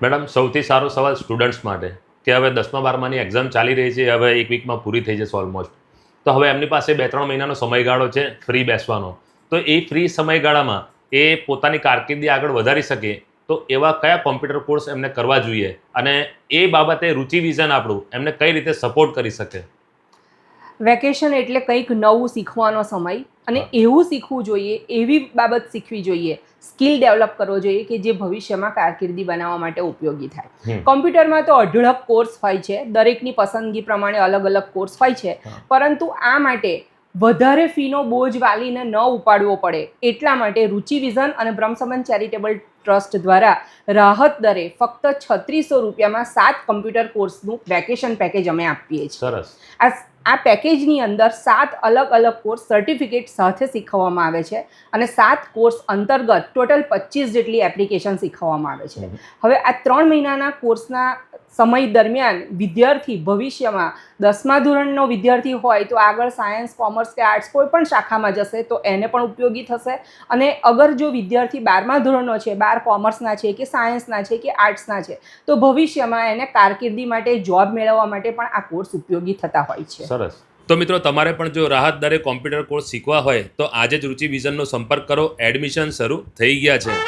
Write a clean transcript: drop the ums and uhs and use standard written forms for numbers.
Madam, સૌથી સારો સવાલ સ્ટુડન્ટ્સ માટે કે હવે 10મા 12માની એક્ઝામ ચાલી રહી છે, હવે એક વીકમાં પૂરી થઈ જશે ઓલમોસ્ટ. તો હવે એમની પાસે 2-3 મહિનાનો સમયગાળો છે ફ્રી બેસવાનો. તો એ ફ્રી સમયગાળામાં એ પોતાની કારકિર્દી આગળ વધારી શકે તો એવા કયા કોમ્પ્યુટર કોર્સ એમને કરવા જોઈએ અને એ બાબતે રુચિ વિઝન આપણું એમને કઈ રીતે સપોર્ટ કરી શકે? વેકેશન એટલે કંઈક નવું શીખવાનો સમય અને હા. એવું શીખવું જોઈએ, એવી બાબત શીખવી જોઈએ, સ્કિલ ડેવલપ કરવો જોઈએ કે જે ભવિષ્યમાં કારકિર્દી બનાવવા માટે ઉપયોગી થાય. હમ. કોમ્પ્યુટરમાં તો અઢળક કોર્સ હોય છે, દરેકની પસંદગી પ્રમાણે અલગ અલગ કોર્સ હોય છે, હા. પરંતુ આ માટે વધારે ફીનો બોજ વાલીને ન ઉપાડવો પડે એટલા માટે રુચિ વિઝન અને બ્રહ્મસમન ચેરિટેબલ ટ્રસ્ટ દ્વારા રાહત દરે ફક્ત 3600 રૂપિયામાં 7 કમ્પ્યુટર કોર્સનું વેકેશન પેકેજ અમે આપીએ છીએ. સરસ. આ પેકેજની અંદર 7 અલગ અલગ કોર્સ સર્ટિફિકેટ સાથે શીખવવામાં આવે છે અને 7 કોર્સ અંતર્ગત ટોટલ 25 જેટલી એપ્લિકેશન શીખવવામાં આવે છે. હવે આ 3 મહિનાના કોર્સના સમય દરમિયાન વિદ્યાર્થી ભવિષ્યમાં 10મા ધોરણનો વિદ્યાર્થી હોય તો આગળ સાયન્સ, કોમર્સ કે આર્ટ્સ કોઈ પણ શાખામાં જશે તો એને પણ ઉપયોગી થશે. અને અગર જો વિદ્યાર્થી 12મા ધોરણનો છે, 12 કોમર્સના છે કે સાયન્સના છે કે આર્ટ્સના છે, તો ભવિષ્યમાં એને કારકિર્દી માટે, જોબ મેળવવા માટે પણ આ કોર્સ ઉપયોગી થતા હોય છે. સરસ. તો મિત્રો, તમારે પણ જો રાહત દરે કોમ્પ્યુટર કોર્સ શીખવા હોય તો આજે જ રુચિ વિઝનનો સંપર્ક કરો. એડમિશન શરૂ થઈ ગયા છે.